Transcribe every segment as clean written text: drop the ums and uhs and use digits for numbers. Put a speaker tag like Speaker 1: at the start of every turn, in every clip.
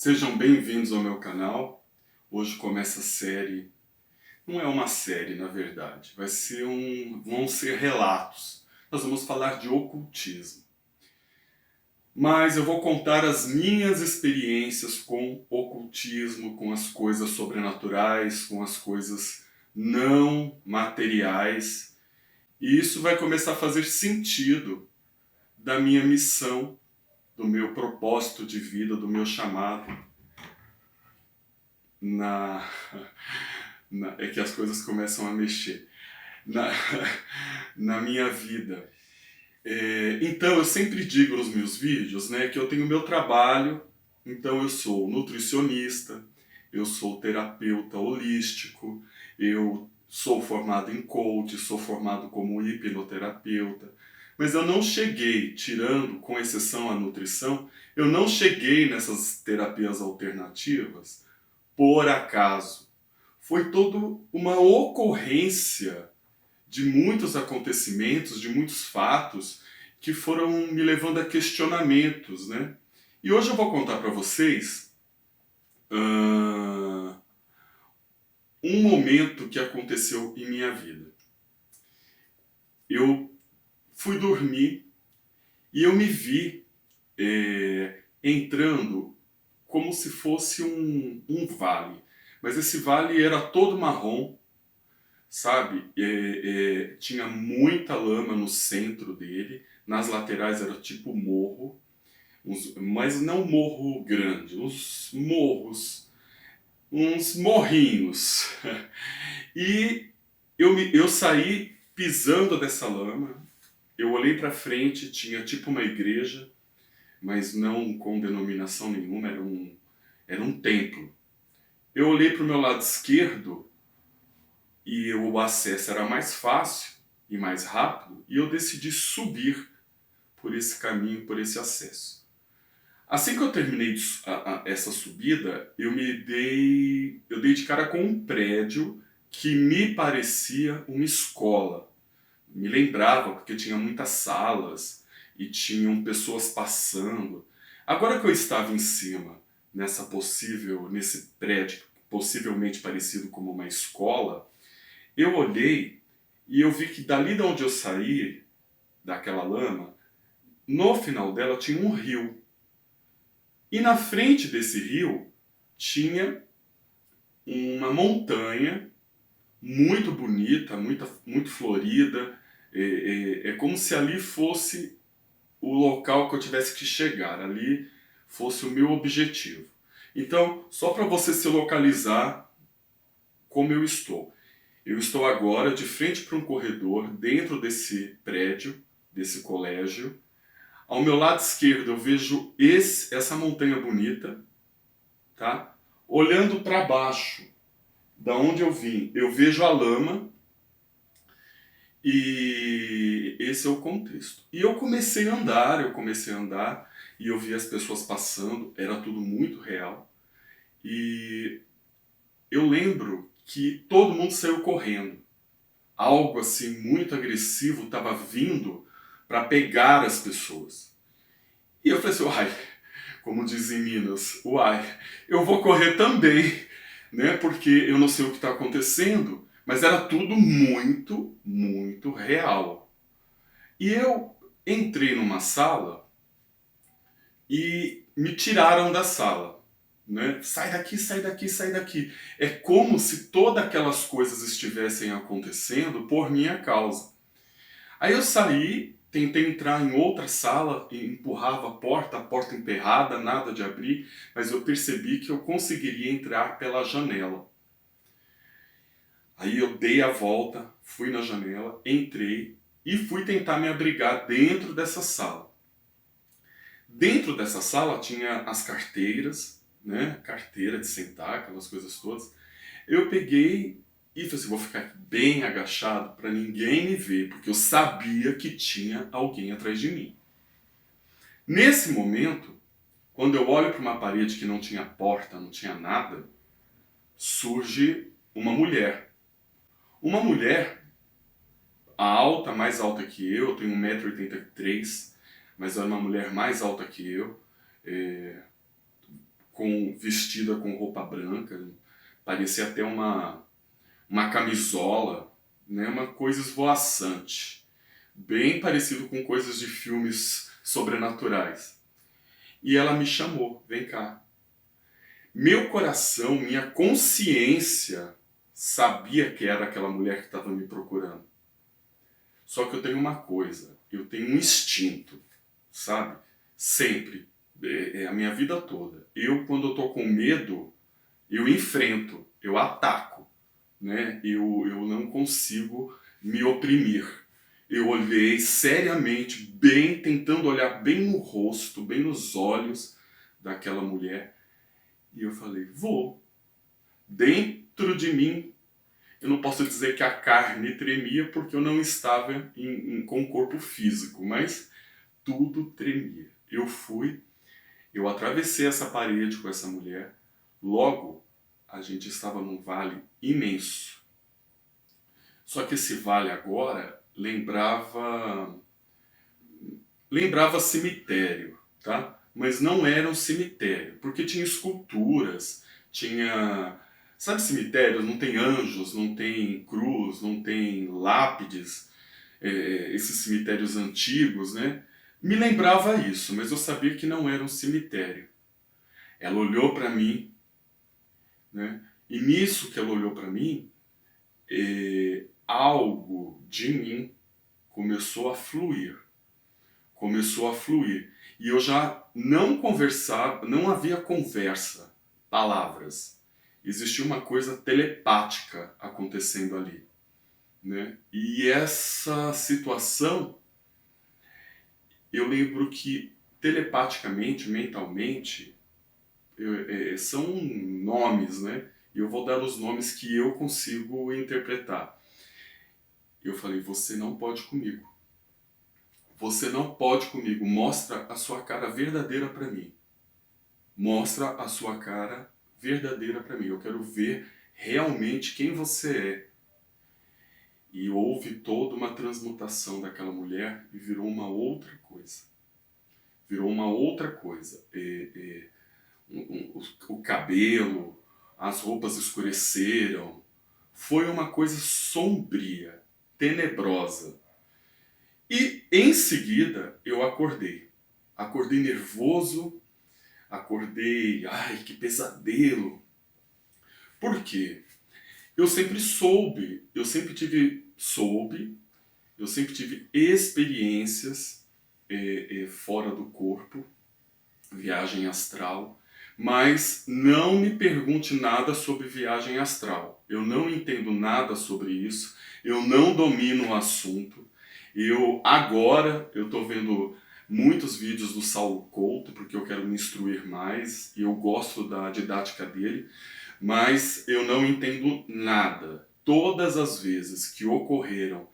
Speaker 1: Sejam bem-vindos ao meu canal. Hoje começa a série, não é uma série na verdade, vão ser relatos. Nós vamos falar de ocultismo. Mas eu vou contar as minhas experiências com ocultismo, com as coisas sobrenaturais, com as coisas não materiais. E isso vai começar a fazer sentido da minha missão, do meu propósito de vida, do meu chamado na é que as coisas começam a mexer na, na minha vida. Então eu sempre digo nos meus vídeos, né, que eu tenho meu trabalho. Então eu sou nutricionista, eu sou terapeuta holístico, eu sou formado em coach, sou formado como hipnoterapeuta, mas eu não cheguei, tirando com exceção a nutrição, eu não cheguei nessas terapias alternativas por acaso. Foi toda uma ocorrência de muitos acontecimentos, de muitos fatos que foram me levando a questionamentos, né? E hoje eu vou contar para vocês um momento que aconteceu em minha vida. Eu fui dormir e eu me vi entrando como se fosse um vale. Mas esse vale era todo marrom, sabe? Tinha muita lama no centro dele, nas laterais era tipo morro, mas não morro grande, uns morrinhos. E eu saí pisando dessa lama, eu olhei para frente, tinha tipo uma igreja, mas não com denominação nenhuma, era um templo. Eu olhei para o meu lado esquerdo, e o acesso era mais fácil e mais rápido, e eu decidi subir por esse caminho, por esse acesso. Assim que eu terminei essa subida, eu dei de cara com um prédio que me parecia uma escola. Me lembrava porque tinha muitas salas e tinham pessoas passando. Agora que eu estava em cima, nesse prédio possivelmente parecido como uma escola, eu olhei e eu vi que dali de onde eu saí, daquela lama, no final dela tinha um rio. E na frente desse rio tinha uma montanha muito bonita, muito florida. É como se ali fosse o local que eu tivesse que chegar, ali fosse o meu objetivo. Então, só para você se localizar como eu estou. Eu estou agora de frente para um corredor dentro desse prédio, desse colégio. Ao meu lado esquerdo eu vejo essa montanha bonita, tá? Olhando para baixo, da onde eu vim, eu vejo a lama e esse é o contexto. E eu comecei a andar e eu vi as pessoas passando, era tudo muito real. E eu lembro que todo mundo saiu correndo. Algo assim muito agressivo estava vindo para pegar as pessoas. E eu falei assim, uai, como dizem em Minas, uai, eu vou correr também, né? Porque eu não sei o que está acontecendo, mas era tudo muito, muito real. E eu entrei numa sala e me tiraram da sala, né? Sai daqui, sai daqui, sai daqui. É como se todas aquelas coisas estivessem acontecendo por minha causa. Aí eu saí, tentei entrar em outra sala, e empurrava a porta emperrada, nada de abrir, mas eu percebi que eu conseguiria entrar pela janela. Aí eu dei a volta, fui na janela, entrei e fui tentar me abrigar dentro dessa sala. Dentro dessa sala tinha as carteiras, né? Carteira de sentar, aquelas coisas todas. Eu peguei e falei assim, vou ficar bem agachado para ninguém me ver, porque eu sabia que tinha alguém atrás de mim. Nesse momento, quando eu olho para uma parede que não tinha porta, não tinha nada, surge uma mulher. Uma mulher alta, mais alta que eu tenho 1,83 m, mas era uma mulher mais alta que eu, vestida com roupa branca, parecia até uma camisola, né? Uma coisa esvoaçante, bem parecido com coisas de filmes sobrenaturais. E ela me chamou, vem cá. Meu coração, minha consciência sabia que era aquela mulher que estava me procurando. Só que eu tenho uma coisa, eu tenho um instinto, sabe? Sempre, é a minha vida toda. Eu, quando eu tô com medo, eu enfrento, eu ataco, né? Eu não consigo me oprimir. Eu olhei seriamente, bem, tentando olhar bem no rosto, bem nos olhos daquela mulher, e eu falei, vou. Dentro de mim, eu não posso dizer que a carne tremia porque eu não estava com o corpo físico, mas tudo tremia. Eu fui, eu atravessei essa parede com essa mulher, logo a gente estava num vale imenso. Só que esse vale agora lembrava cemitério, tá? Mas não era um cemitério, porque tinha esculturas, tinha... Sabe cemitérios? Não tem anjos, não tem cruz, não tem lápides, esses cemitérios antigos, né? Me lembrava isso, mas eu sabia que não era um cemitério. Ela olhou para mim, né? E nisso que ela olhou para mim, algo de mim começou a fluir. Começou a fluir. E eu já não conversava, não havia conversa, palavras. Existia uma coisa telepática acontecendo ali, né? E essa situação, eu lembro que telepaticamente, mentalmente, são nomes, né? E eu vou dar os nomes que eu consigo interpretar. Eu falei, você não pode comigo. Você não pode comigo. Mostra a sua cara verdadeira para mim. Mostra a sua cara verdadeira para mim. Eu quero ver realmente quem você é. E houve toda uma transmutação daquela mulher e virou uma outra coisa. Virou uma outra coisa. O cabelo, as roupas escureceram. Foi uma coisa sombria, tenebrosa. E em seguida eu acordei. Acordei nervoso, acordei, ai que pesadelo. Por quê? Eu sempre tive experiências fora do corpo, viagem astral, mas não me pergunte nada sobre viagem astral. Eu não entendo nada sobre isso, eu não domino o assunto. Agora eu estou vendo muitos vídeos do Saulo Couto, porque eu quero me instruir mais, e eu gosto da didática dele, mas eu não entendo nada. Todas as vezes que ocorreram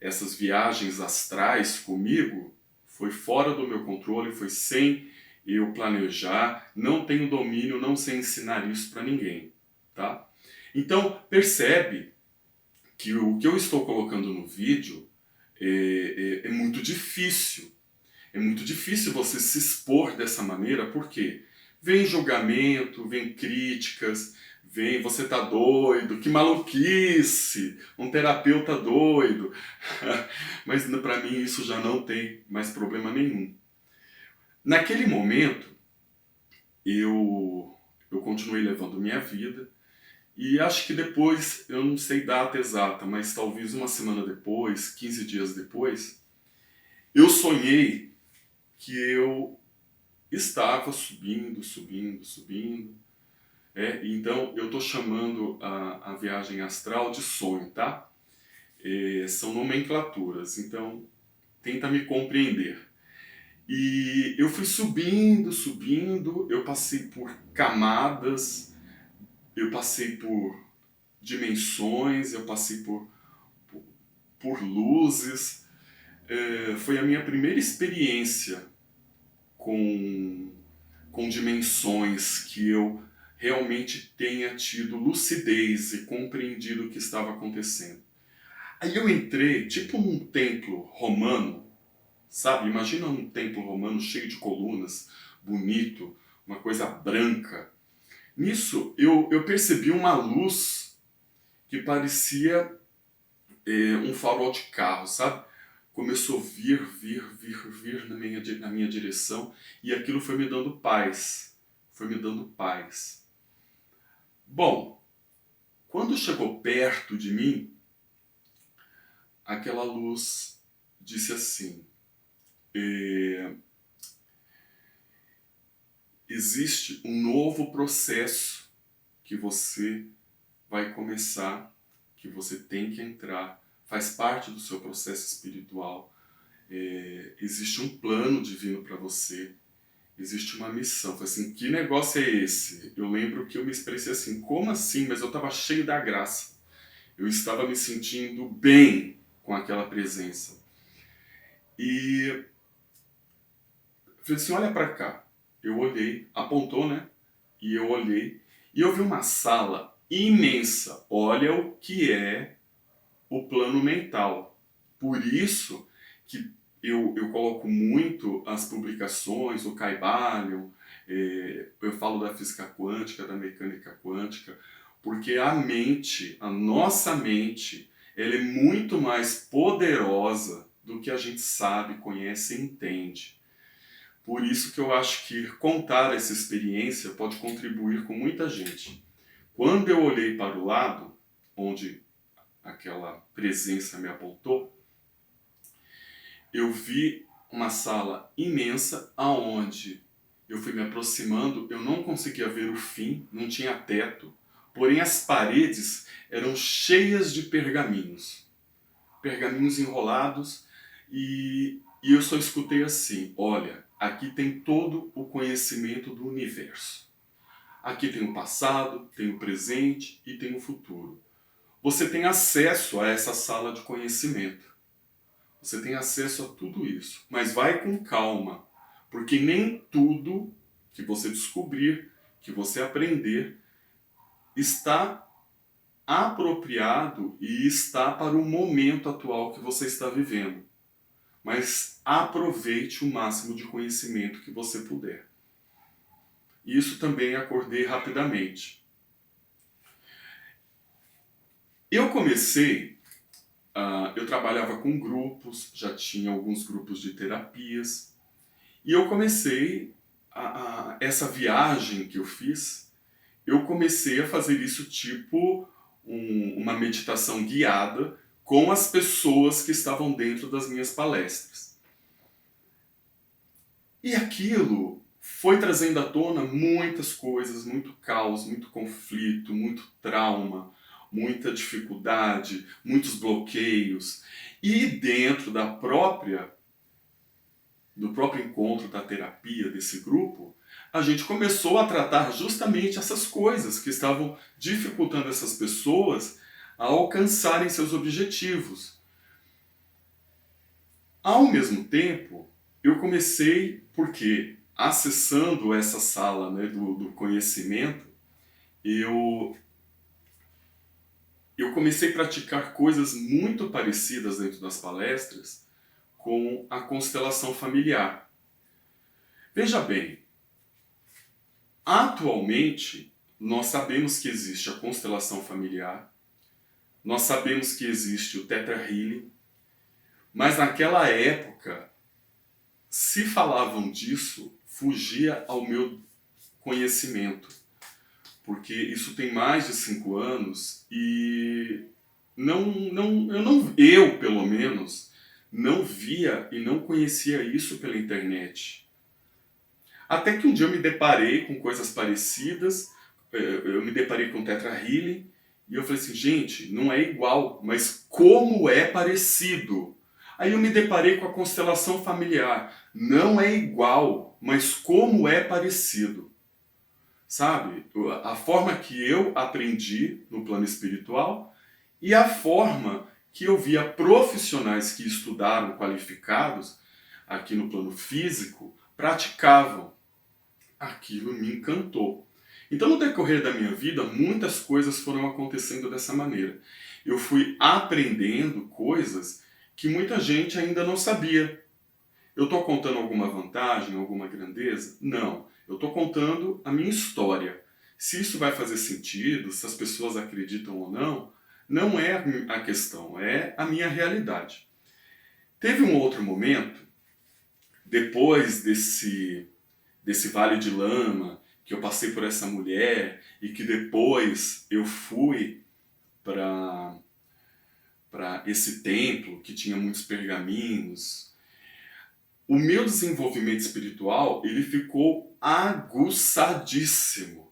Speaker 1: essas viagens astrais comigo, foi fora do meu controle, foi sem eu planejar, não tenho domínio, não sei ensinar isso para ninguém, tá? Então, percebe que o que eu estou colocando no vídeo é muito difícil. É muito difícil você se expor dessa maneira, porque vem julgamento, vem críticas, vem você tá doido, que maluquice, um terapeuta doido. Mas para mim isso já não tem mais problema nenhum. Naquele momento, eu continuei levando minha vida, e acho que depois, eu não sei data exata, mas talvez uma semana depois, 15 dias depois, eu sonhei que eu estava subindo, subindo, subindo. Então eu estou chamando a viagem astral de sonho, tá? São nomenclaturas, então tenta me compreender. E eu fui subindo, subindo, eu passei por camadas, eu passei por dimensões, eu passei por luzes. Foi a minha primeira experiência com dimensões que eu realmente tenha tido lucidez e compreendido o que estava acontecendo. Aí eu entrei tipo num templo romano, sabe? Imagina um templo romano cheio de colunas, bonito, uma coisa branca. Nisso eu percebi uma luz que parecia um farol de carro, sabe? Começou a vir na minha direção, e aquilo foi me dando paz. Foi me dando paz. Bom, quando chegou perto de mim, aquela luz disse assim: existe um novo processo que você vai começar, que você tem que entrar, faz parte do seu processo espiritual. Existe um plano divino para você, existe uma missão. Falei assim, que negócio é esse? Eu lembro que eu me expressei assim, como assim? Mas eu estava cheio da graça. Eu estava me sentindo bem com aquela presença. E falei assim, olha para cá. Eu olhei, apontou, né? E eu olhei, e eu vi uma sala imensa. Olha o que é o plano mental. Por isso que eu coloco muito as publicações, o Kybalion, eu falo da física quântica, da mecânica quântica, porque a mente, a nossa mente, ela é muito mais poderosa do que a gente sabe, conhece e entende. Por isso que eu acho que contar essa experiência pode contribuir com muita gente. Quando eu olhei para o lado, onde aquela presença me apontou, eu vi uma sala imensa aonde eu fui me aproximando, eu não conseguia ver o fim, não tinha teto, porém as paredes eram cheias de pergaminhos. Pergaminhos enrolados, e eu só escutei assim, olha, aqui tem todo o conhecimento do universo. Aqui tem o passado, tem o presente e tem o futuro. Você tem acesso a essa sala de conhecimento. Você tem acesso a tudo isso. Mas vai com calma, porque nem tudo que você descobrir, que você aprender, está apropriado e está para o momento atual que você está vivendo. Mas aproveite o máximo de conhecimento que você puder. Isso também acordei rapidamente. Eu comecei, eu trabalhava com grupos, já tinha alguns grupos de terapias, e eu comecei, essa viagem que eu fiz, eu comecei a fazer isso tipo uma meditação guiada com as pessoas que estavam dentro das minhas palestras. E aquilo foi trazendo à tona muitas coisas, muito caos, muito conflito, muito trauma, muita dificuldade, muitos bloqueios. E dentro do próprio encontro da terapia desse grupo, a gente começou a tratar justamente essas coisas que estavam dificultando essas pessoas a alcançarem seus objetivos. Ao mesmo tempo, eu comecei, porque acessando essa sala, né, do conhecimento, eu comecei a praticar coisas muito parecidas dentro das palestras com a constelação familiar. Veja bem, atualmente nós sabemos que existe a constelação familiar, nós sabemos que existe o Theta Healing, mas naquela época, se falavam disso, fugia ao meu conhecimento, porque isso tem mais de 5 anos e eu pelo menos, não via e não conhecia isso pela internet. Até que um dia eu me deparei com coisas parecidas, eu me deparei com Theta Healing, e eu falei assim, gente, não é igual, mas como é parecido? Aí eu me deparei com a constelação familiar, não é igual, mas como é parecido? Sabe? A forma que eu aprendi no plano espiritual e a forma que eu via profissionais que estudaram, qualificados, aqui no plano físico, praticavam. Aquilo me encantou. Então, no decorrer da minha vida, muitas coisas foram acontecendo dessa maneira. Eu fui aprendendo coisas que muita gente ainda não sabia. Eu estou contando alguma vantagem, alguma grandeza? Não. Eu estou contando a minha história. Se isso vai fazer sentido, se as pessoas acreditam ou não, não é a questão, é a minha realidade. Teve um outro momento, depois desse vale de lama, que eu passei por essa mulher e que depois eu fui para esse templo que tinha muitos pergaminhos. O meu desenvolvimento espiritual, ele ficou aguçadíssimo.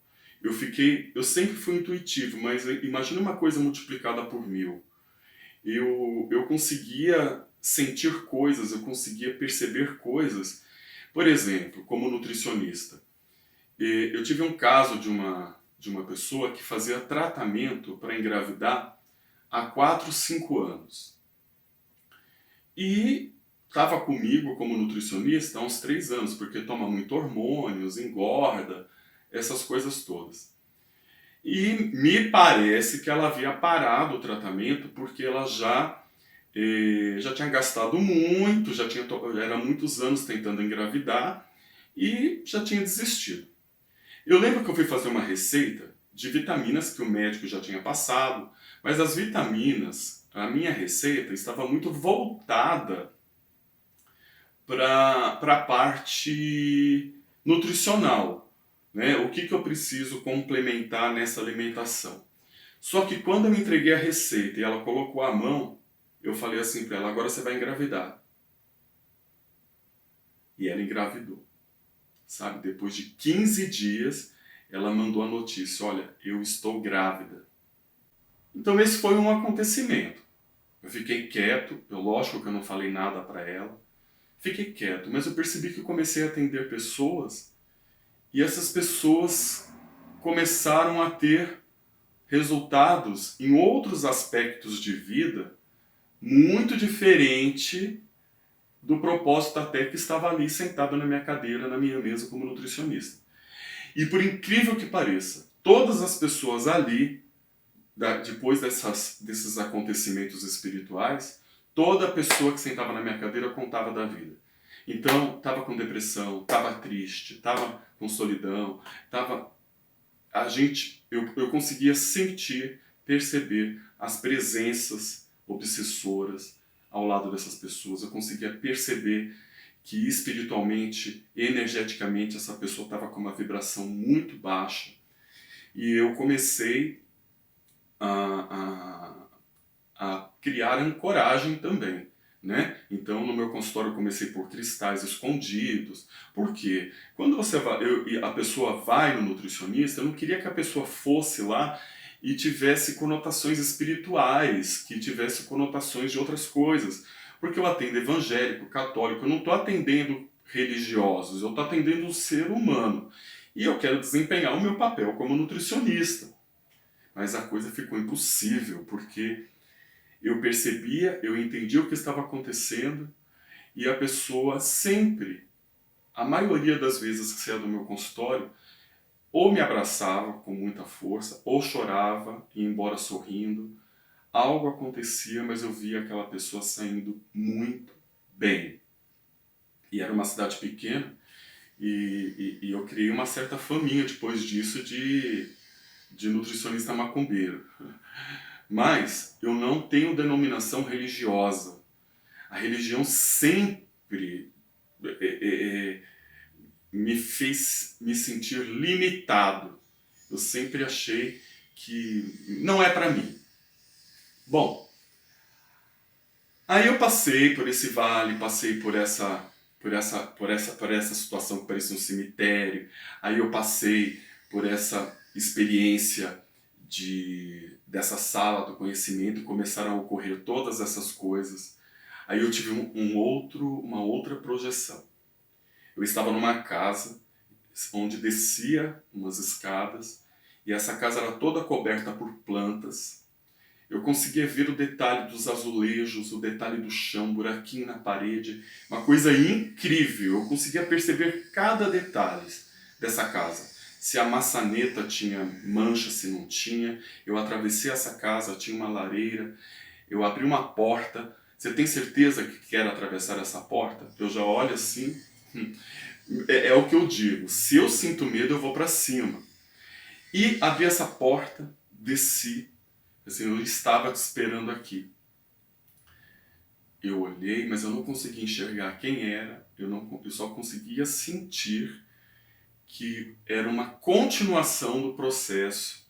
Speaker 1: Eu sempre fui intuitivo, mas imagina uma coisa multiplicada por 1000. Eu conseguia sentir coisas, eu conseguia perceber coisas. Por exemplo, como nutricionista, eu tive um caso de uma pessoa que fazia tratamento para engravidar há 4, 5 anos. E estava comigo como nutricionista há uns 3 anos, porque toma muito hormônios, engorda, essas coisas todas. E me parece que ela havia parado o tratamento porque ela já tinha gastado muito, era muitos anos tentando engravidar e já tinha desistido. Eu lembro que eu fui fazer uma receita de vitaminas que o médico já tinha passado, mas as vitaminas, a minha receita estava muito voltada para a parte nutricional, né? O que eu preciso complementar nessa alimentação. Só que quando eu entreguei a receita e ela colocou a mão, eu falei assim para ela: agora você vai engravidar. E ela engravidou. Sabe, depois de 15 dias, ela mandou a notícia: olha, eu estou grávida. Então esse foi um acontecimento. Eu fiquei quieto, lógico que eu não falei nada para ela. Fiquei quieto, mas eu percebi que eu comecei a atender pessoas e essas pessoas começaram a ter resultados em outros aspectos de vida muito diferente do propósito até que estava ali sentado na minha cadeira, na minha mesa como nutricionista. E por incrível que pareça, todas as pessoas ali, depois desses acontecimentos espirituais, toda pessoa que sentava na minha cadeira contava da vida. Então, estava com depressão, estava triste, estava com solidão, eu conseguia sentir, perceber as presenças obsessoras ao lado dessas pessoas. Eu conseguia perceber que espiritualmente, energeticamente, essa pessoa estava com uma vibração muito baixa. E eu comecei a criar ancoragem também. Né? Então, no meu consultório eu comecei por cristais escondidos. Por quê? Quando a pessoa vai no nutricionista, eu não queria que a pessoa fosse lá e tivesse conotações espirituais, que tivesse conotações de outras coisas. Porque eu atendo evangélico, católico, eu não estou atendendo religiosos, eu estou atendendo um ser humano. E eu quero desempenhar o meu papel como nutricionista. Mas a coisa ficou impossível, porque eu percebia, eu entendia o que estava acontecendo e a pessoa sempre, a maioria das vezes que saía do meu consultório, ou me abraçava com muita força, ou chorava e ia embora sorrindo. Algo acontecia, mas eu via aquela pessoa saindo muito bem. E era uma cidade pequena e eu criei uma certa faminha depois disso de nutricionista macumbeiro. Mas eu não tenho denominação religiosa. A religião sempre me fez me sentir limitado. Eu sempre achei que não é para mim. Bom, aí eu passei por esse vale, passei por essa situação que parecia um cemitério. Aí eu passei por essa experiência dessa sala do conhecimento e começaram a ocorrer todas essas coisas. Aí eu tive uma outra projeção. Eu estava numa casa onde descia umas escadas e essa casa era toda coberta por plantas. Eu conseguia ver o detalhe dos azulejos, o detalhe do chão, buraquinho na parede, uma coisa incrível. Eu conseguia perceber cada detalhe dessa casa. Se a maçaneta tinha mancha, se não tinha. Eu atravessei essa casa, tinha uma lareira, eu abri uma porta. Você tem certeza que quer atravessar essa porta? Eu já olho assim, É o que eu digo, se eu sinto medo eu vou para cima. E abri essa porta, desci, assim, eu estava te esperando aqui. Eu olhei, mas eu não conseguia enxergar quem era, eu só conseguia sentir que era uma continuação do processo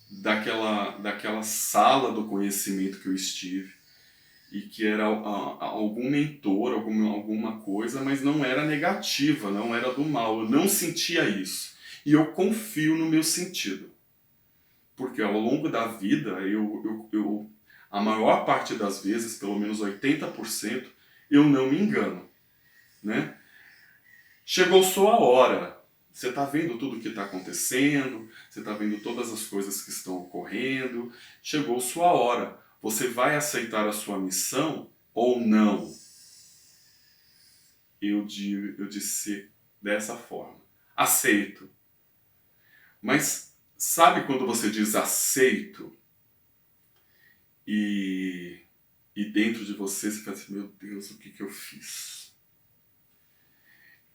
Speaker 1: daquela sala do conhecimento que eu estive, e que era algum mentor, alguma coisa, mas não era negativa, não era do mal, eu não sentia isso. E eu confio no meu sentido, porque ao longo da vida, a maior parte das vezes, pelo menos 80%, eu não me engano, né? Chegou sua hora. Você está vendo tudo o que está acontecendo, você está vendo todas as coisas que estão ocorrendo. Chegou sua hora. Você vai aceitar a sua missão ou não? Eu disse dessa forma: aceito. Mas sabe quando você diz aceito e dentro de você você fala assim: meu Deus, o que eu fiz?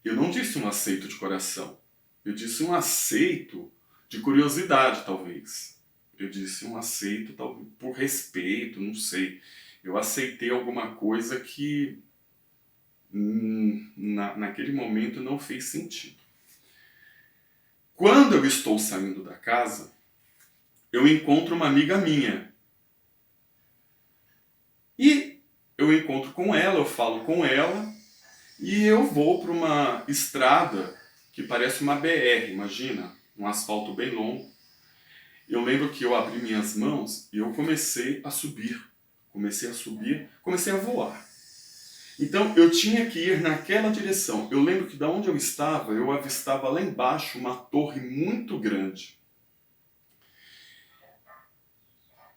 Speaker 1: Eu não disse um aceito de coração. Eu disse um aceito de curiosidade, talvez. Eu disse um aceito, talvez, por respeito, não sei. Eu aceitei alguma coisa que naquele momento não fez sentido. Quando eu estou saindo da casa, eu encontro uma amiga minha. E eu encontro com ela, eu falo com ela, e eu vou para uma estrada que parece uma BR, imagina, um asfalto bem longo. Eu lembro que eu abri minhas mãos e eu comecei a subir. Comecei a voar. Então eu tinha que ir naquela direção. Eu lembro que da onde eu avistava lá embaixo uma torre muito grande.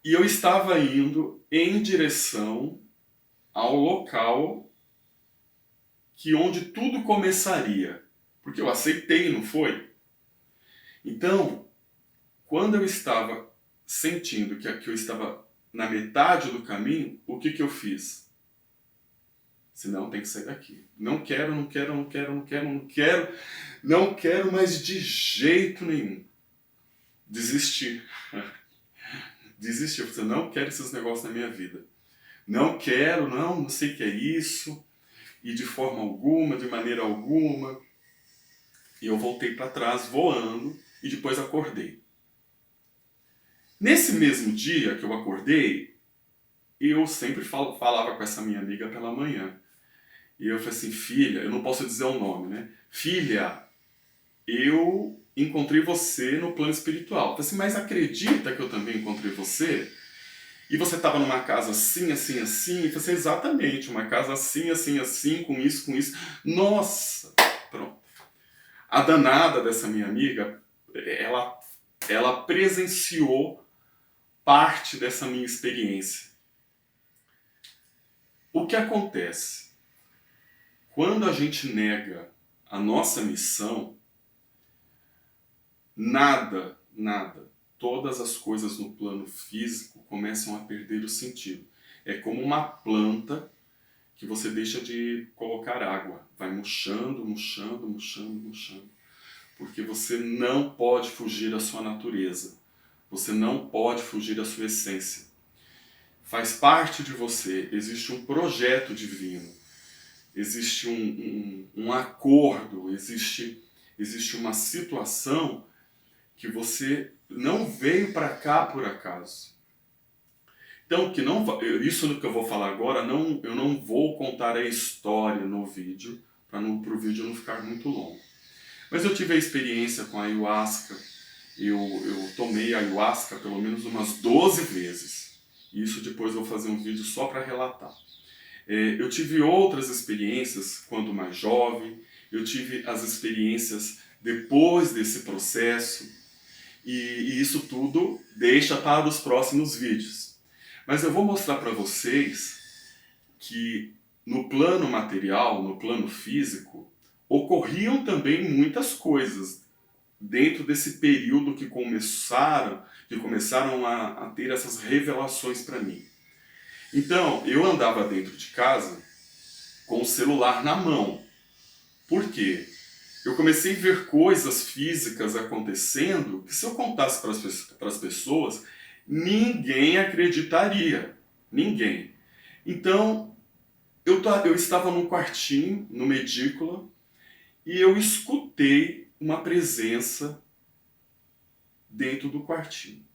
Speaker 1: E eu estava indo em direção ao local onde tudo começaria. Porque eu aceitei, não foi? Então, quando eu estava sentindo que eu estava na metade do caminho, o que eu fiz? Senão tem que sair daqui. Não quero, não quero, não quero, não quero, não quero, não quero mais de jeito nenhum. Desistir. Desistir. Eu falei, não quero esses negócios na minha vida. Não quero, não sei o que é isso. E de forma alguma, de maneira alguma. E eu voltei para trás voando e depois acordei. Nesse mesmo dia que eu acordei, eu sempre falava com essa minha amiga pela manhã. E eu falei assim, filha, eu não posso dizer o nome, né? Filha, eu encontrei você no plano espiritual. Eu falei assim, mas acredita que eu também encontrei você? E você estava numa casa assim, assim, assim? Eu falei assim, exatamente, uma casa assim, assim, assim, com isso, com isso. Nossa! Pronto. A danada dessa minha amiga, ela presenciou parte dessa minha experiência. O que acontece? Quando a gente nega a nossa missão, nada, todas as coisas no plano físico começam a perder o sentido. É como uma planta que você deixa de colocar água. Vai murchando, murchando, murchando, murchando. Porque você não pode fugir da sua natureza. Você não pode fugir da sua essência. Faz parte de você. Existe um projeto divino. Existe um acordo. Existe uma situação que você não veio para cá por acaso. Então, isso que eu vou falar agora, eu não vou contar a história no vídeo, para o vídeo não ficar muito longo. Mas eu tive a experiência com a ayahuasca. Eu tomei ayahuasca pelo menos umas 12 vezes. Isso depois eu vou fazer um vídeo só para relatar. Eu tive outras experiências quando mais jovem. Eu tive as experiências depois desse processo. E isso tudo deixa para os próximos vídeos. Mas eu vou mostrar para vocês que no plano material, no plano físico, ocorriam também muitas coisas dentro desse período que começaram a ter essas revelações para mim. Então, eu andava dentro de casa com o celular na mão. Por quê? Eu comecei a ver coisas físicas acontecendo que se eu contasse para as pessoas, ninguém acreditaria. Ninguém. Então, eu estava num quartinho, numa edícula, e eu escutei uma presença dentro do quartinho.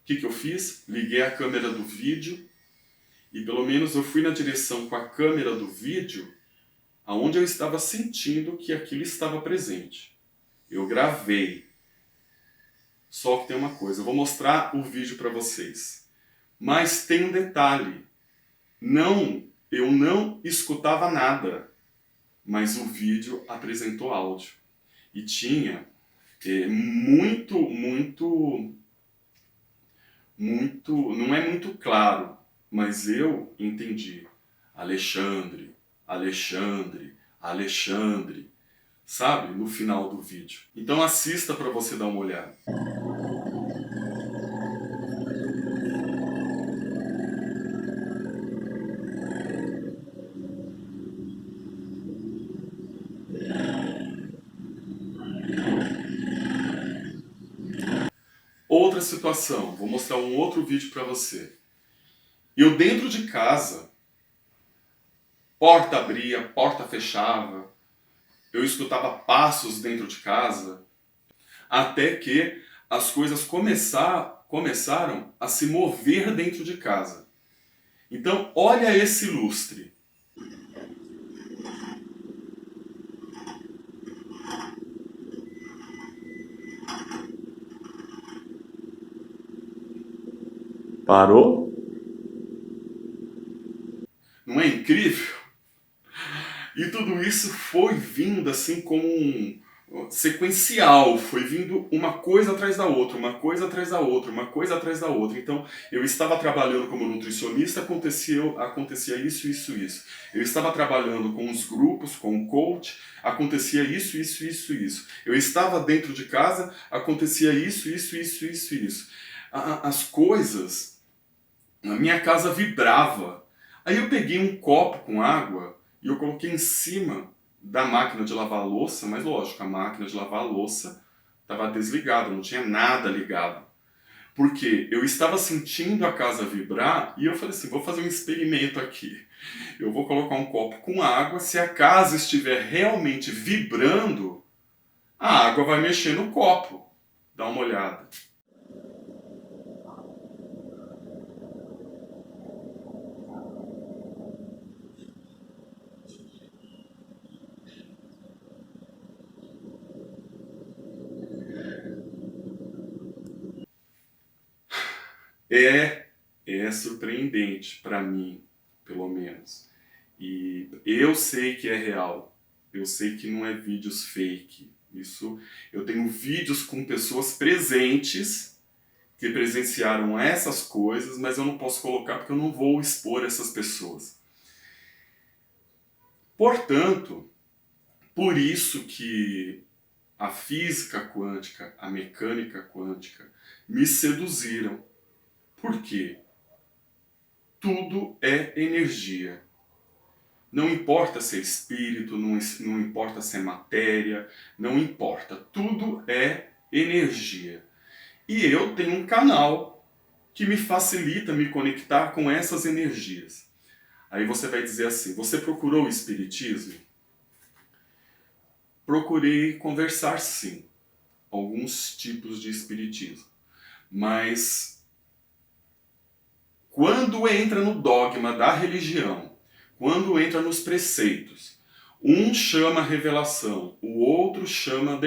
Speaker 1: O que eu fiz? Liguei a câmera do vídeo e pelo menos eu fui na direção com a câmera do vídeo aonde eu estava sentindo que aquilo estava presente. Eu gravei. Só que tem uma coisa, eu vou mostrar o vídeo para vocês. Mas tem um detalhe. Eu não escutava nada, mas o vídeo apresentou áudio. E tinha não é muito claro, mas eu entendi. Alexandre, Alexandre, Alexandre, sabe? No final do vídeo. Então assista para você dar uma olhada. Outra situação, vou mostrar um outro vídeo para você. Eu dentro de casa, porta abria, porta fechava, eu escutava passos dentro de casa, até que as coisas começaram a se mover dentro de casa. Então, olha esse lustre. Parou? Não é incrível? E tudo isso foi vindo assim como um sequencial, foi vindo uma coisa atrás da outra, uma coisa atrás da outra, uma coisa atrás da outra. Então, eu estava trabalhando como nutricionista, acontecia isso, isso, isso. Eu estava trabalhando com os grupos, com o coach, acontecia isso, isso, isso, isso. Eu estava dentro de casa, acontecia isso, isso, isso, isso, isso. As coisas, a minha casa vibrava. Aí eu peguei um copo com água e eu coloquei em cima da máquina de lavar louça, mas lógico, a máquina de lavar louça estava desligada, não tinha nada ligado. Porque eu estava sentindo a casa vibrar e eu falei assim, vou fazer um experimento aqui. Eu vou colocar um copo com água, se a casa estiver realmente vibrando, a água vai mexer no copo. Dá uma olhada. É surpreendente para mim, pelo menos. E eu sei que é real. Eu sei que não é vídeos fake. Isso, eu tenho vídeos com pessoas presentes que presenciaram essas coisas, mas eu não posso colocar porque eu não vou expor essas pessoas. Portanto, por isso que a física quântica, a mecânica quântica me seduziram. Por quê? Tudo é energia. Não importa se é espírito, não importa se é matéria, não importa. Tudo é energia. E eu tenho um canal que me facilita me conectar com essas energias. Aí você vai dizer assim, você procurou o espiritismo? Procurei conversar sim, alguns tipos de espiritismo. Mas quando entra no dogma da religião, quando entra nos preceitos, um chama revelação, o outro chama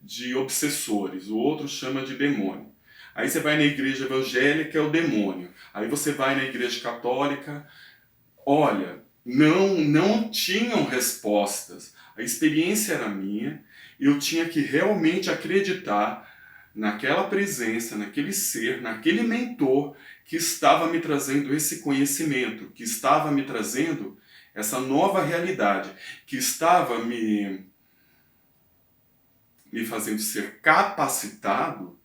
Speaker 1: de obsessores, o outro chama de demônio. Aí você vai na igreja evangélica, é o demônio. Aí você vai na igreja católica, olha, não tinham respostas. A experiência era minha, eu tinha que realmente acreditar naquela presença, naquele ser, naquele mentor que estava me trazendo esse conhecimento, que estava me trazendo essa nova realidade, que estava me fazendo ser capacitado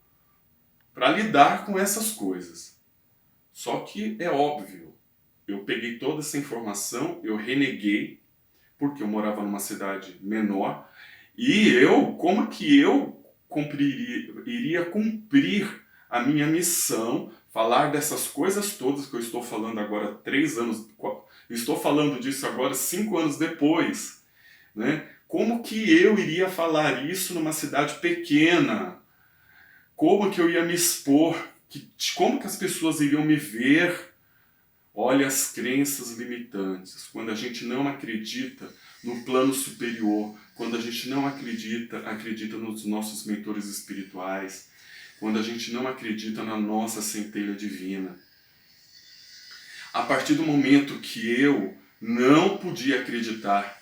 Speaker 1: para lidar com essas coisas. Só que é óbvio, eu peguei toda essa informação, eu reneguei, porque eu morava numa cidade menor, e eu, como que eu iria cumprir a minha missão, falar dessas coisas todas que eu estou falando agora 3 anos, estou falando disso agora 5 anos depois, né? Como que eu iria falar isso numa cidade pequena? Como que eu ia me expor? Como que as pessoas iriam me ver? Olha as crenças limitantes. Quando a gente não acredita no plano superior, quando a gente não acredita nos nossos mentores espirituais, quando a gente não acredita na nossa centelha divina. A partir do momento que eu não podia acreditar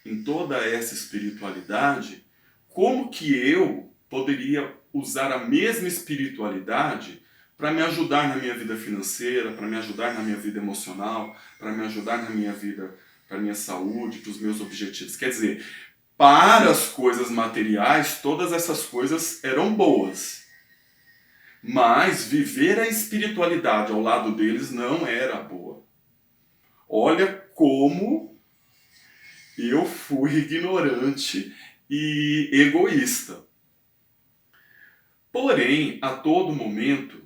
Speaker 1: em toda essa espiritualidade, como que eu poderia usar a mesma espiritualidade para me ajudar na minha vida financeira, para me ajudar na minha vida emocional, para me ajudar na minha vida, para a minha saúde, para os meus objetivos? Quer dizer, para as coisas materiais, todas essas coisas eram boas. Mas viver a espiritualidade ao lado deles não era boa. Olha como eu fui ignorante e egoísta. Porém, a todo momento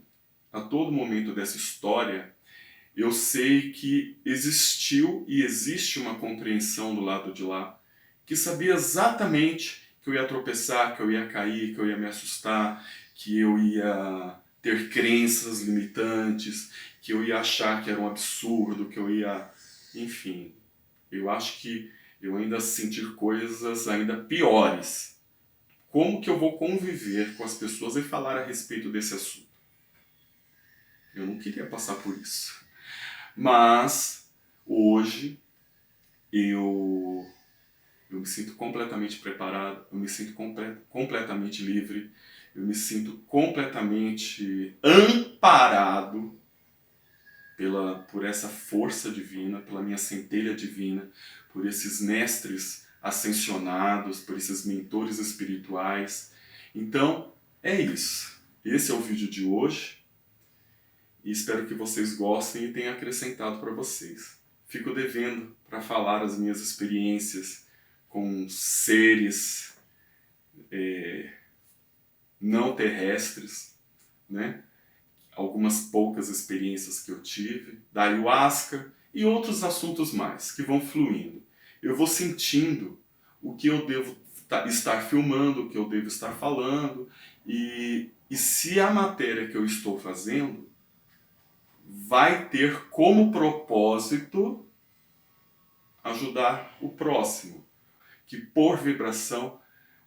Speaker 1: dessa história, eu sei que existiu e existe uma compreensão do lado de lá que sabia exatamente que eu ia tropeçar, que eu ia cair, que eu ia me assustar, que eu ia ter crenças limitantes, que eu ia achar que era um absurdo, que eu ia... Enfim, eu acho que eu ainda sentir coisas ainda piores. Como que eu vou conviver com as pessoas e falar a respeito desse assunto? Eu não queria passar por isso. Mas, hoje, eu me sinto completamente preparado, eu me sinto completamente livre, eu me sinto completamente amparado por essa força divina, pela minha centelha divina, por esses mestres ascensionados, por esses mentores espirituais. Então, é isso. Esse é o vídeo de hoje e espero que vocês gostem e tenha acrescentado para vocês. Fico devendo para falar as minhas experiências com seres não terrestres, né? Algumas poucas experiências que eu tive, da ayahuasca e outros assuntos mais que vão fluindo. Eu vou sentindo o que eu devo estar filmando, o que eu devo estar falando, e se a matéria que eu estou fazendo vai ter como propósito ajudar o próximo, que por vibração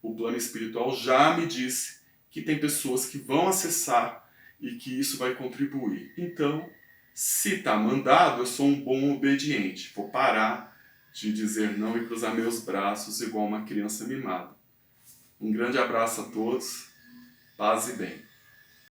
Speaker 1: o plano espiritual já me disse que tem pessoas que vão acessar e que isso vai contribuir. Então, se está mandado, eu sou um bom obediente. Vou parar de dizer não e cruzar meus braços igual uma criança mimada. Um grande abraço a todos, paz e bem.